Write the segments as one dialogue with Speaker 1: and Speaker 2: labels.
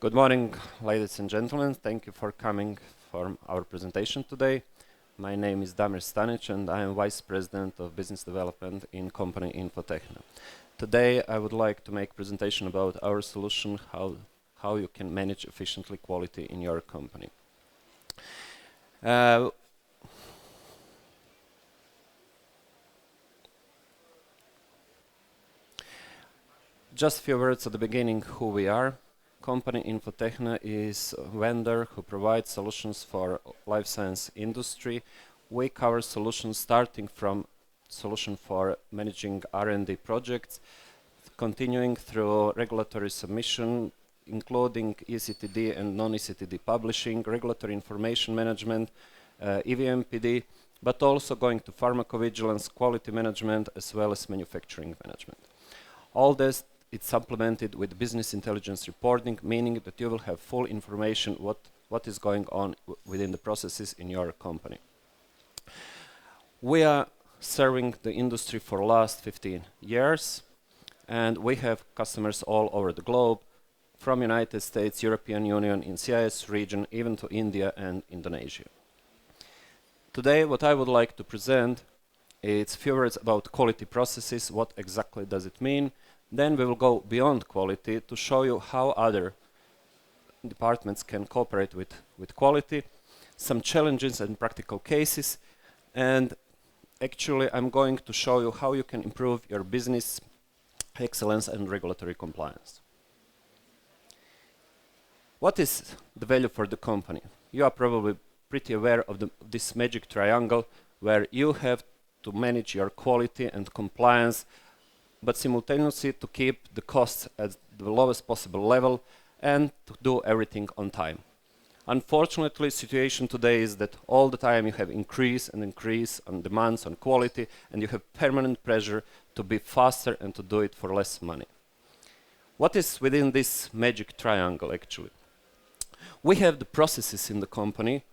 Speaker 1: Good morning, ladies and gentlemen. Thank you for coming for our presentation today. My name is Damir Stanić and I am Vice President of Business Development in company INFOTEHNA. Today I would like to make a presentation about our solution, how you can manage efficiently quality in your company. Just a few words at the beginning who we are. Company INFOTEHNA is a vendor who provides solutions for life science industry. We cover solutions starting from solution for managing R&D projects, continuing through regulatory submission, including ECTD and non-ECTD publishing, regulatory information management, EVMPD, but also going to pharmacovigilance, quality management, as well as manufacturing management. All this it's supplemented with business intelligence reporting, meaning that you will have full information what is going on within the processes in your company. We are serving the industry for the last 15 years, and we have customers all over the globe, from United States, European Union, in CIS region, even to India and Indonesia. Today, what I would like to present is a few words about quality processes, what exactly does it mean. Then we will go beyond quality to show you how other departments can cooperate with quality, some challenges and practical cases, and actually I'm going to show you how you can improve your business excellence and regulatory compliance. What is the value for the company? You are probably pretty aware of this magic triangle where you have to manage your quality and compliance, but simultaneously to keep the costs at the lowest possible level and to do everything on time. Unfortunately, the situation today is that all the time you have increase on demands on quality, and you have permanent pressure to be faster and to do it for less money. What is within this magic triangle actually? We have the processes in the company,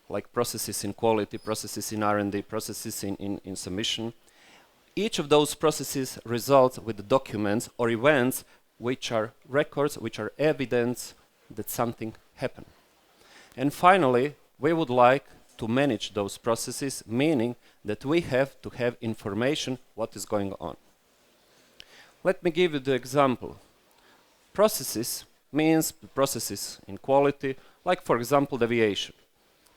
Speaker 1: like processes in quality, processes in R&D, processes in submission. Each of those processes results with the documents or events which are records, which are evidence that something happened. And finally, we would like to manage those processes, meaning that we have to have information what is going on. Let me give you the example. Processes means processes in quality, like for example deviation.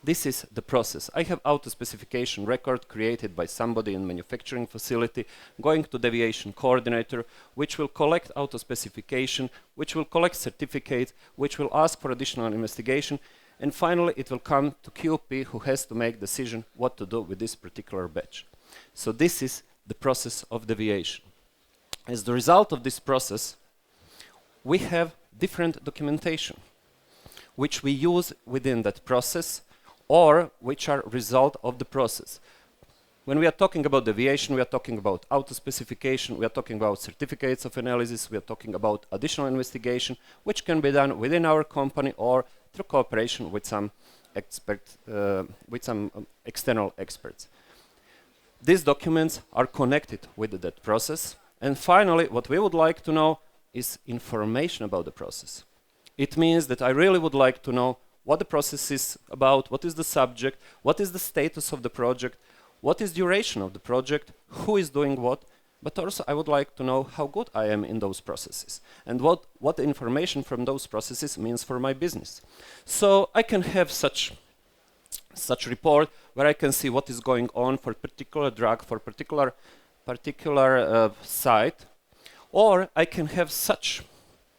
Speaker 1: This is the process. I have auto specification record created by somebody in manufacturing facility, going to deviation coordinator, which will collect auto specification, which will collect certificate, which will ask for additional investigation, and finally it will come to QP who has to make decision what to do with this particular batch. So this is the process of deviation. As the result of this process, we have different documentation, which we use within that process, or which are result of the process. When we are talking about deviation, we are talking about auto specification, we are talking about certificates of analysis, we are talking about additional investigation, which can be done within our company or through cooperation with some external experts. These documents are connected with that process. And finally, what we would like to know is information about the process. It means that I really would like to know what the process is about, what is the subject, what is the status of the project, what is duration of the project, who is doing what, but also I would like to know how good I am in those processes and what information from those processes means for my business. So I can have such report where I can see what is going on for particular drug, for particular site, or I can have such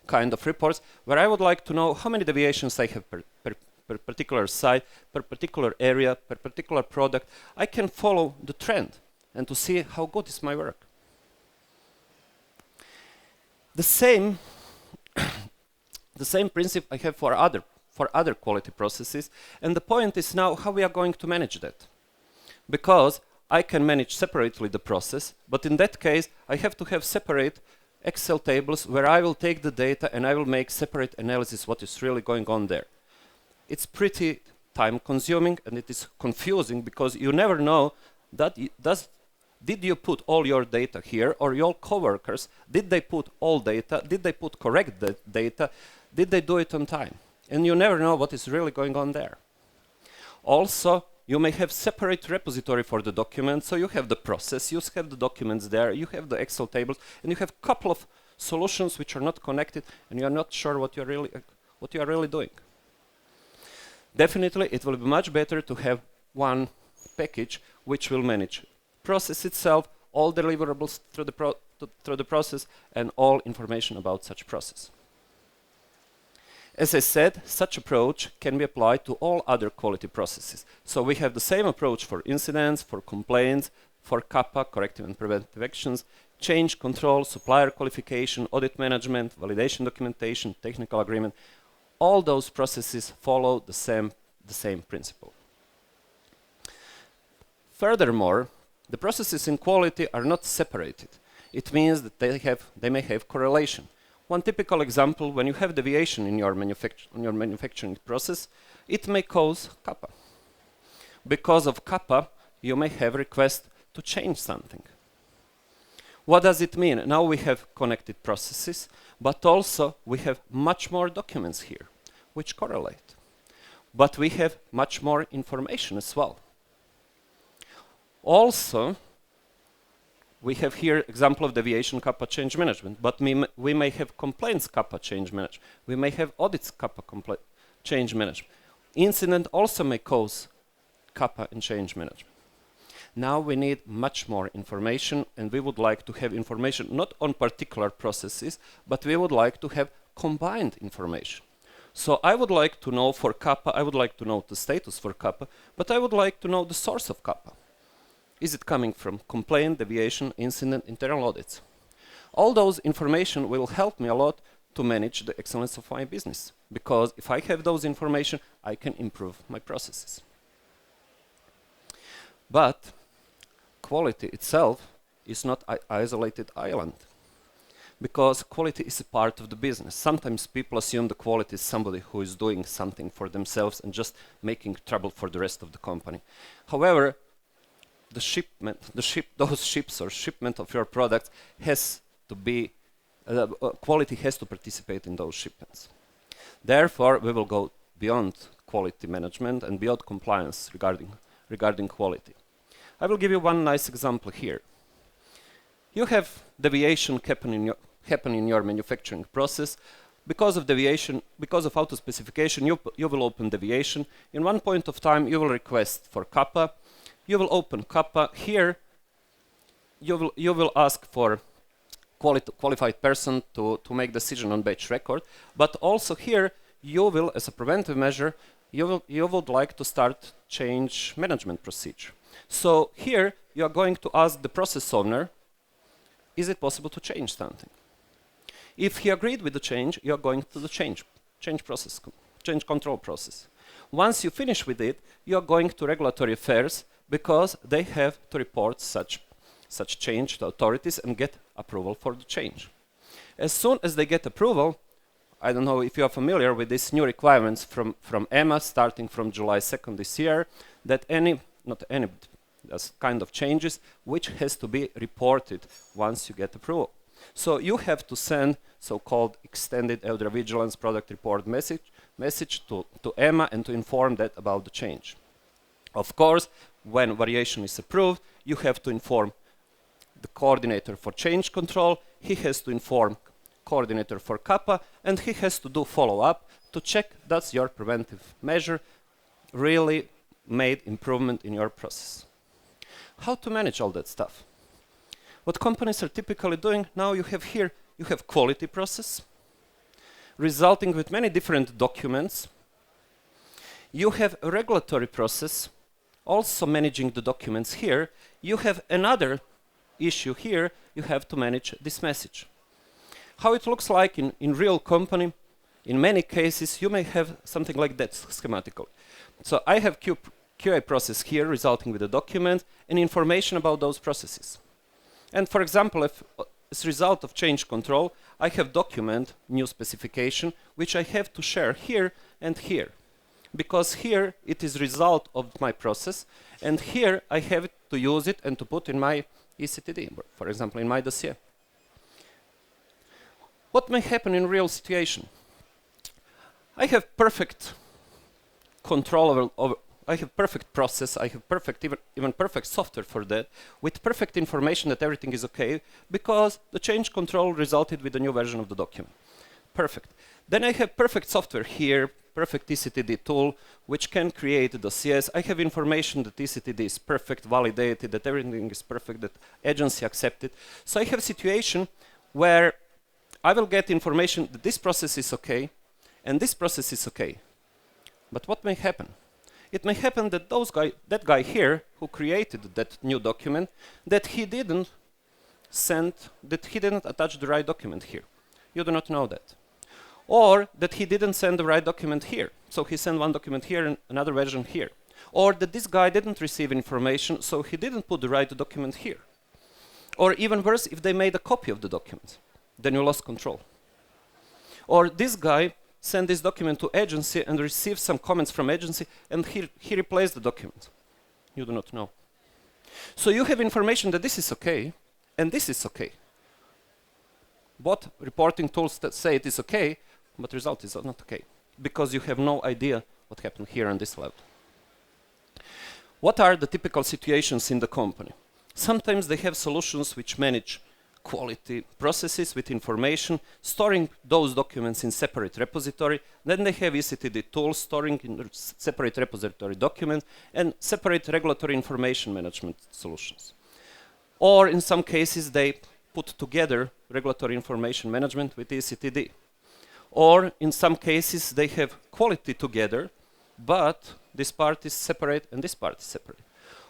Speaker 1: kind of reports where I would like to know how many deviations I have per particular site, per particular area, per particular product. I can follow the trend and to see how good is my work. The same principle I have for other quality processes, and the point is now how we are going to manage that. Because I can manage separately the process, but in that case I have to have separate Excel tables where I will take the data and I will make separate analysis what is really going on there. It's pretty time consuming and it is confusing because you never know that did you put all your data here or your coworkers, did they put all data, did they put correct data, Did they do it on time? And you never know what is really going on there. Also, you may have separate repository for the documents, so you have the process, you have the documents there, you have the Excel tables, and you have a couple of solutions which are not connected, and you are not sure what you are really doing. Definitely, it will be much better to have one package which will manage process itself, all deliverables through the process, and all information about such process. As I said, such approach can be applied to all other quality processes. So we have the same approach for incidents, for complaints, for CAPA, corrective and preventive actions, change control, supplier qualification, audit management, validation documentation, technical agreement. All those processes follow the same principle. Furthermore, the processes in quality are not separated. It means that they may have correlation. One typical example, when you have deviation in your manufacturing process, it may cause CAPA. Because of CAPA, you may have request to change something. What does it mean? Now we have connected processes, but also we have much more documents here, which correlate. But we have much more information as well. Also, we have here example of deviation CAPA change management, but we may have complaints CAPA change management. We may have audits CAPA change management. Incident also may cause CAPA and change management. Now we need much more information, and we would like to have information not on particular processes, but we would like to have combined information. So I would like to know for CAPA, I would like to know the status for CAPA, but I would like to know the source of CAPA. Is it coming from complaint, deviation, incident, internal audits? All those information will help me a lot to manage the excellence of my business, because if I have those information, I can improve my processes. But quality itself is not an isolated island, because quality is a part of the business. Sometimes people assume the quality is somebody who is doing something for themselves and just making trouble for the rest of the company. However, those ships or shipment of your products has to be, quality has to participate in those shipments. Therefore, we will go beyond quality management and beyond compliance regarding quality. I will give you one nice example here. You have deviation happen in your manufacturing process. Because of deviation, because of auto specification, you will open deviation. In one point of time, you will request for CAPA. You will open CAPA. Here, you will ask for qualified person to make decision on batch record. But also here, you will, as a preventive measure, you would like to start change management procedure. So here, you are going to ask the process owner, is it possible to change something? If he agreed with the change, you are going to the change control process. Once you finish with it, you are going to regulatory affairs, because they have to report such change to authorities and get approval for the change. As soon as they get approval, I don't know if you are familiar with these new requirements from EMA starting from July 2nd this year, that that's kind of changes which has to be reported once you get approval. So you have to send so-called extended elder vigilance product report message to EMA and to inform that about the change. Of course, when variation is approved, you have to inform the coordinator for change control, he has to inform coordinator for CAPA, and he has to do follow-up to check does your preventive measure really made improvement in your process. How to manage all that stuff? What companies are typically doing, now you have here, you have quality process, resulting with many different documents. You have a regulatory process, also managing the documents here. You have another issue here, you have to manage this message. How it looks like in real company, in many cases, you may have something like that schematically. So I have QA process here, resulting with a document and information about those processes. And for example, if as a result of change control, I have document, new specification, which I have to share here and here. Because here it is result of my process, and here I have to use it and to put in my ECTD, for example, in my dossier. What may happen in real situation? I have perfect control over I have perfect process, I have perfect, even perfect software for that, with perfect information that everything is okay, because the change control resulted with a new version of the document. Perfect. Then I have perfect software here, perfect TCTD tool, which can create dossiers. I have information that TCTD is perfect, validated, that everything is perfect, that agency accepted. So I have a situation where I will get information that this process is okay, and this process is okay. But what may happen? It may happen that that guy here who created that new document, that he didn't attach the right document here. You do not know that. Or that he didn't send the right document here. So he sent one document here and another version here. Or that this guy didn't receive information, so he didn't put the right document here. Or even worse, if they made a copy of the document, then you lost control. Or this guy send this document to agency and receive some comments from agency, and he replaced the document. You do not know. So you have information that this is okay, and this is okay. Both reporting tools that say it is okay, but the result is not okay, because you have no idea what happened here on this level. What are the typical situations in the company? Sometimes they have solutions which manage quality processes with information, storing those documents in separate repository. Then they have ECTD tools storing in separate repository documents and separate regulatory information management solutions. Or in some cases, they put together regulatory information management with ECTD. Or in some cases, they have quality together, but this part is separate and this part is separate.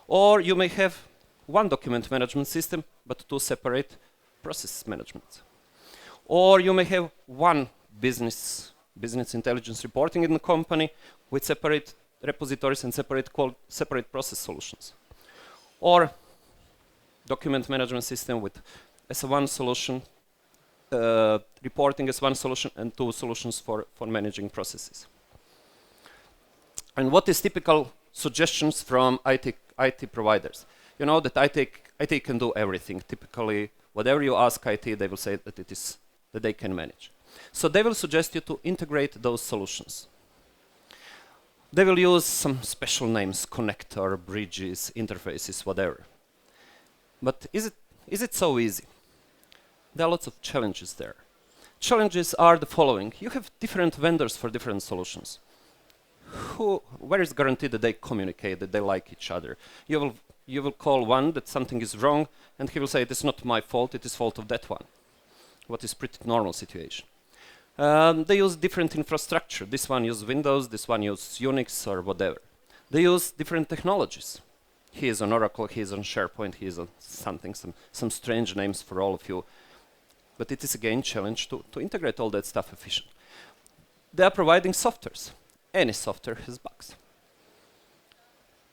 Speaker 1: Or you may have one document management system, but two separate process management. Or you may have one business intelligence reporting in the company with separate repositories and separate process solutions. Or document management system with as a one solution, reporting as one solution, and two solutions for managing processes. And what is typical suggestions from IT providers? You know that IT can do everything. Typically, whatever you ask IT, they will say that they can manage. So they will suggest you to integrate those solutions. They will use some special names, connector, bridges, interfaces, whatever. But is it so easy? There are lots of challenges there. Challenges are the following. You have different vendors for different solutions. Where is guaranteed that they communicate, that they like each other? You will call one that something is wrong, and he will say, it is not my fault, it is fault of that one. What is pretty normal situation. They use different infrastructure. This one uses Windows, this one uses Unix or whatever. They use different technologies. He is on Oracle, he is on SharePoint, he is on something, some strange names for all of you. But it is again a challenge to integrate all that stuff efficiently. They are providing softwares. Any software has bugs.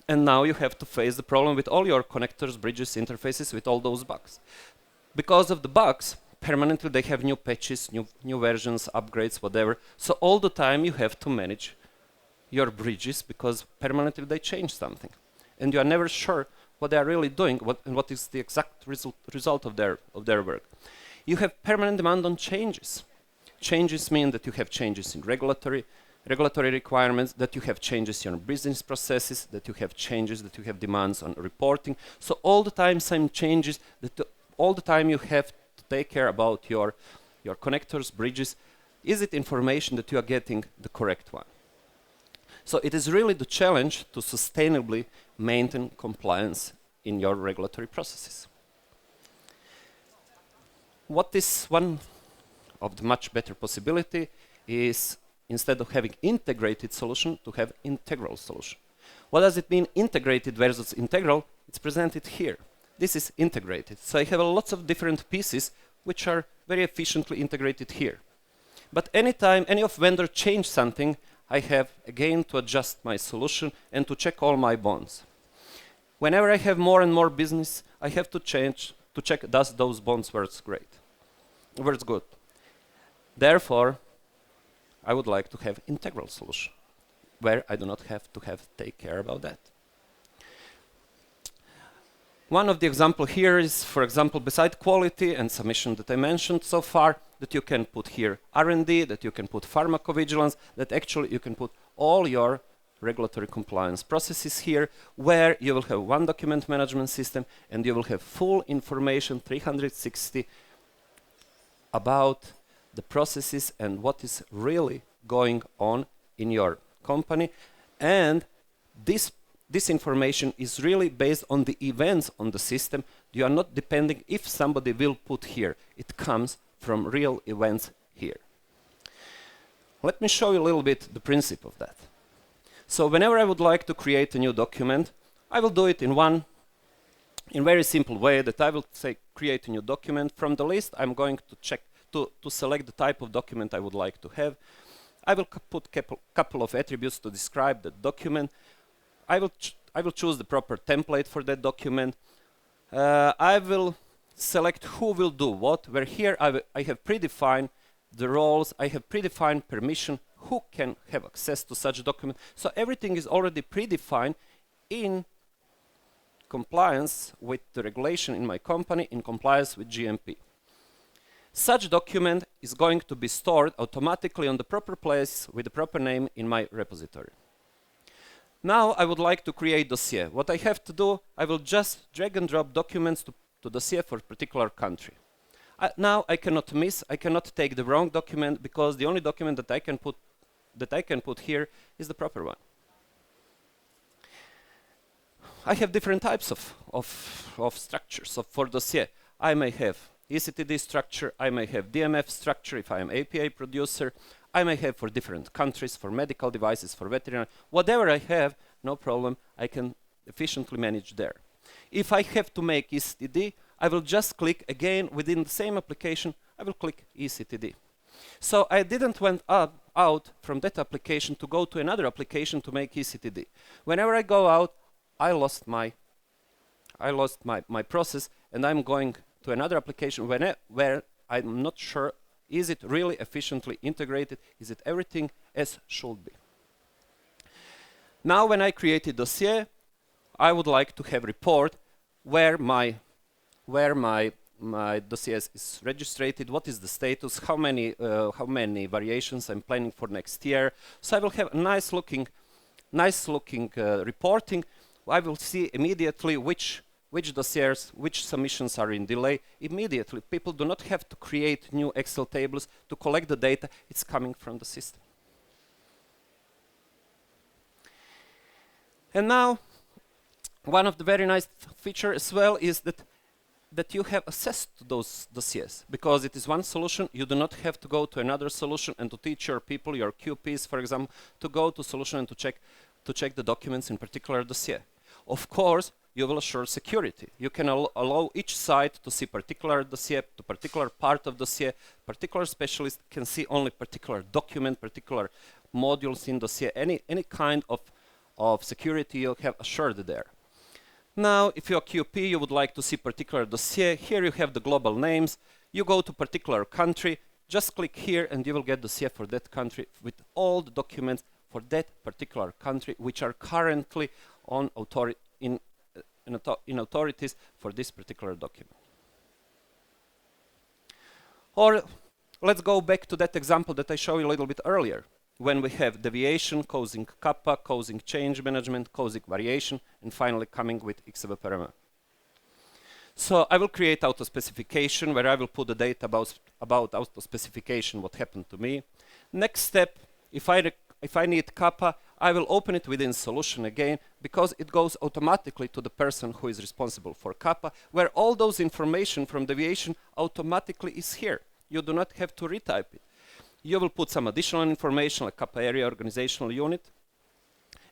Speaker 1: And now you have to face the problem with all your connectors, bridges, interfaces, with all those bugs. Because of the bugs, permanently they have new patches, new versions, upgrades, whatever. So all the time you have to manage your bridges because permanently they change something. And you are never sure what they are really doing and what is the exact result of their work. You have permanent demand on changes. Changes mean that you have changes in regulatory requirements, that you have changes in business processes, that you have changes, that you have demands on reporting. So all the time some changes, all the time you have to take care about your connectors, bridges. Is it information that you are getting the correct one? So it is really the challenge to sustainably maintain compliance in your regulatory processes. What is one of the much better possibility is, instead of having integrated solution, to have integral solution. What does it mean, integrated versus integral? It's presented here. This is integrated. So I have lots of different pieces which are very efficiently integrated here. But anytime any of vendor change something, I have again to adjust my solution and to check all my bonds. Whenever I have more and more business, I have to check does those bonds work good. Therefore, I would like to have integral solution where I do not have to take care about that. One of the example here is, for example, beside quality and submission that I mentioned so far, that you can put here R&D, that you can put pharmacovigilance, that actually you can put all your regulatory compliance processes here, where you will have one document management system and you will have full information 360 about the processes and what is really going on in your company. And this information is really based on the events on the system. You are not depending if somebody will put here. It comes from real events here. Let me show you a little bit the principle of that. So whenever I would like to create a new document, I will do it in very simple way, that I will say create a new document. From the list, I'm going to check to select the type of document I would like to have. I will put couple of attributes to describe the document. I will choose the proper template for that document. I will select who will do what, where here I have predefined the roles, I have predefined permission, who can have access to such document. So everything is already predefined in compliance with the regulation in my company, in compliance with GMP. Such document is going to be stored automatically on the proper place with the proper name in my repository. Now I would like to create dossier. What I have to do, I will just drag and drop documents to dossier for a particular country. Now I cannot miss, I cannot take the wrong document, because the only document that I can put here is the proper one. I have different types of structures. So for dossier, I may have ECTD structure, I may have DMF structure if I am API producer, I may have for different countries, for medical devices, for veterinary, whatever I have, no problem, I can efficiently manage there. If I have to make ECTD, I will just click again within the same application, I will click ECTD. So I didn't went out from that application to go to another application to make ECTD. Whenever I go out, I lost my process, and I'm going to another application where I'm not sure, is it really efficiently integrated? Is it everything as should be? Now when I created dossier, I would like to have report where my dossier is registered, what is the status, how many variations I'm planning for next year. So I will have a nice looking reporting. I will see immediately which dossiers, which submissions are in delay. Immediately, people do not have to create new Excel tables to collect the data. It's coming from the system. And now, one of the very nice features as well is that you have access to those dossiers. Because it is one solution, you do not have to go to another solution and to teach your people, your QPs, for example, to go to solution and to check the documents in particular dossier. Of course, you will assure security. You can allow each site to see particular dossier, to particular part of dossier. Particular specialist can see only particular document, particular modules in dossier. Any kind of security you have assured there. Now, if you're a QP, you would like to see particular dossier. Here you have the global names. You go to particular country, just click here and you will get dossier for that country with all the documents for that particular country, which are currently on in authorities for this particular document. Or let's go back to that example that I showed you a little bit earlier, when we have deviation causing CAPA, causing change management, causing variation, and finally coming with XEVPRM. So I will create auto specification where I will put the data about auto specification, what happened to me. Next step, if I need CAPA, I will open it within solution again, because it goes automatically to the person who is responsible for CAPA, where all those information from deviation automatically is here. You do not have to retype it. You will put some additional information like CAPA area, organizational unit,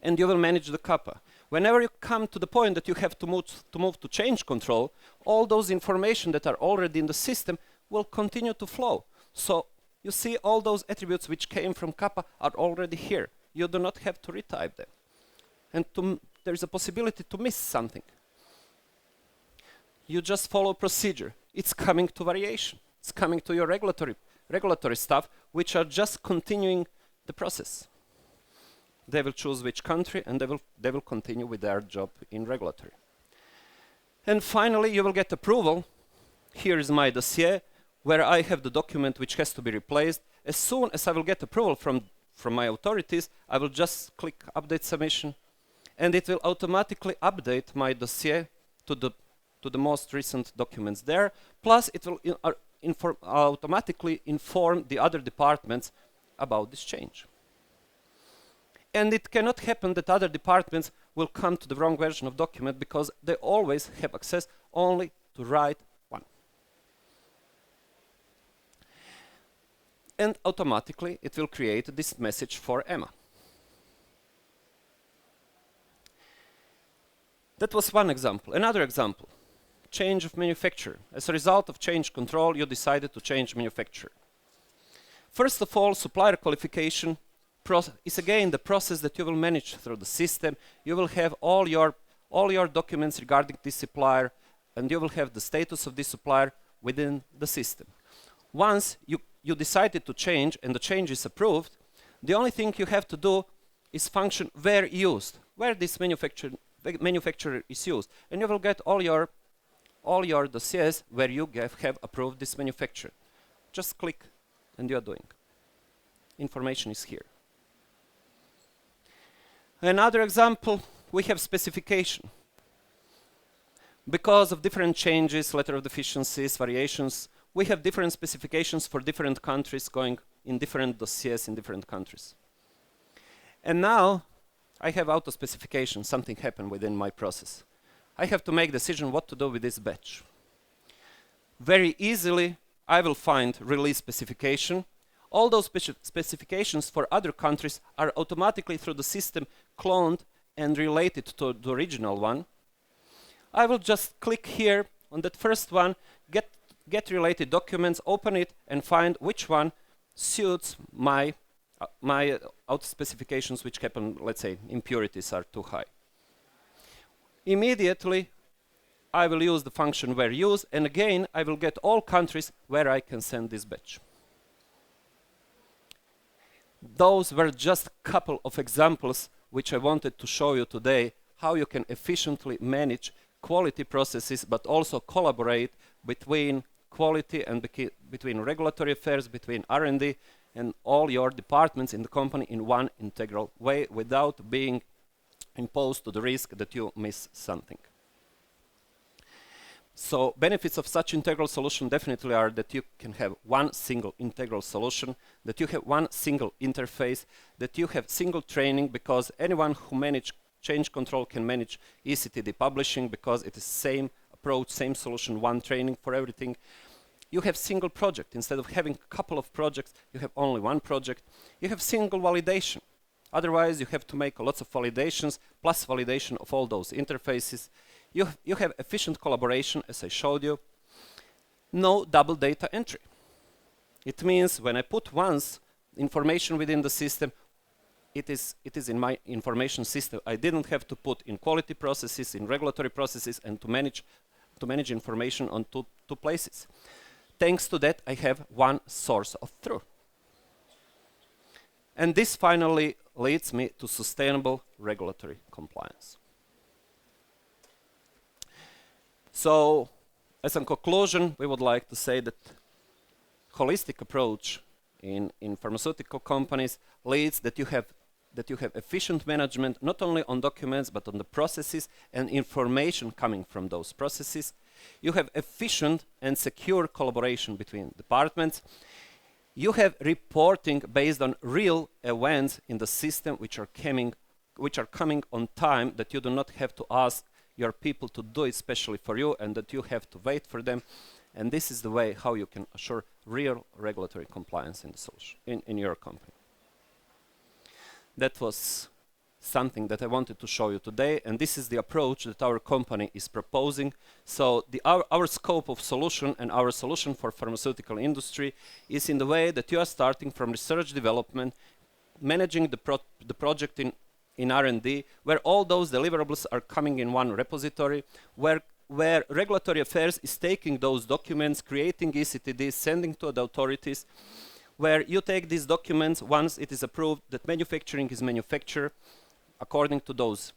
Speaker 1: and you will manage the CAPA. Whenever you come to the point that you have to move to change control, all those information that are already in the system will continue to flow. So you see all those attributes which came from CAPA are already here. You do not have to retype them. And there is a possibility to miss something. You just follow procedure. It's coming to variation. It's coming to your regulatory stuff, which are just continuing the process. They will choose which country, and they will continue with their job in regulatory. And finally, you will get approval. Here is my dossier where I have the document which has to be replaced. As soon as I will get approval from my authorities, I will just click Update Submission, and it will automatically update my dossier to the most recent documents there. Plus, it will automatically inform the other departments about this change. And it cannot happen that other departments will come to the wrong version of document, because they always have access only to right one. And automatically it will create this message for EMA. That was one example. Another example, change of manufacturer. As a result of change control, you decided to change manufacturer. First of all, supplier qualification is again the process that you will manage through the system. You will have all your documents regarding this supplier, and you will have the status of this supplier within the system. Once you decided to change and the change is approved, the only thing you have to do is function where used, where this manufacturer is used, and you will get all your dossiers where you have approved this manufacturer. Just click and you are doing. Information is here. Another example, we have specification. Because of different changes, letter of deficiencies, variations, we have different specifications for different countries going in different dossiers in different countries. And now I have auto specification, something happened within my process. I have to make decision what to do with this batch. Very easily, I will find release specification. All those specifications for other countries are automatically through the system cloned and related to the original one. I will just click here on that first one, get related documents, open it, and find which one suits my auto specifications, which happen, let's say, impurities are too high. Immediately, I will use the function where used, and again, I will get all countries where I can send this batch. Those were just a couple of examples which I wanted to show you today, how you can efficiently manage quality processes, but also collaborate between quality and between regulatory affairs, between R&D, and all your departments in the company in one integral way, without being imposed to the risk that you miss something. So benefits of such integral solution definitely are that you can have one single integral solution, that you have one single interface, that you have single training, because anyone who manage change control can manage ECTD publishing, because it is same approach, same solution, one training for everything. You have single project. Instead of having a couple of projects, you have only one project. You have single validation. Otherwise, you have to make lots of validations, plus validation of all those interfaces. You have efficient collaboration, as I showed you. No double data entry. It means when I put once information within the system, it is in my information system. I didn't have to put in quality processes, in regulatory processes, and to manage information on two places. Thanks to that, I have one source of truth. And this finally leads me to sustainable regulatory compliance. So, as a conclusion, we would like to say that holistic approach in pharmaceutical companies leads that you have efficient management, not only on documents, but on the processes and information coming from those processes. You have efficient and secure collaboration between departments. You have reporting based on real events in the system which are coming on time, that you do not have to ask your people to do it specially for you, and that you have to wait for them. And this is the way how you can assure real regulatory compliance in the solution in your company. That was something that I wanted to show you today, and this is the approach that our company is proposing. So our scope of solution and our solution for pharmaceutical industry is in the way that you are starting from research development, managing the project in R&D, where all those deliverables are coming in one repository, where regulatory affairs is taking those documents, creating ECTD, sending to the authorities, where you take these documents once it is approved that manufacturing is manufactured according to those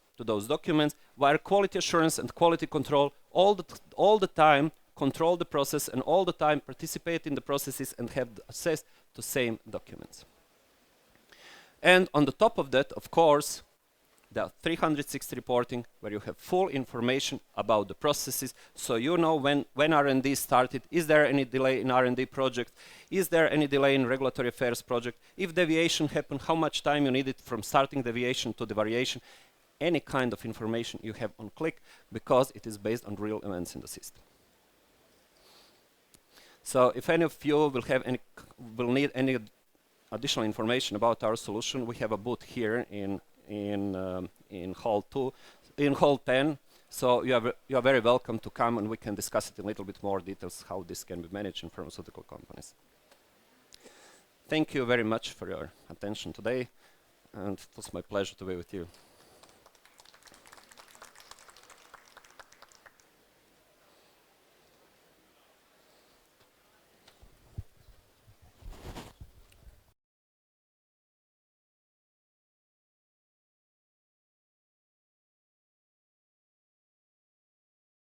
Speaker 1: documents, where quality assurance and quality control all the time control the process, and all the time participate in the processes and have access to same documents. And on the top of that, of course, the 360 reporting, where you have full information about the processes, so you know when R&D started, is there any delay in R&D project, is there any delay in regulatory affairs project, if deviation happened, how much time you needed from starting deviation to the variation, any kind of information you have on click, because it is based on real events in the system. So if any of you will need any additional information about our solution, we have a booth here in hall 2, in hall 10. So you are very welcome to come, and we can discuss it in a little bit more details how this can be managed in pharmaceutical companies. Thank you very much for your attention today, and it was my pleasure to be with you.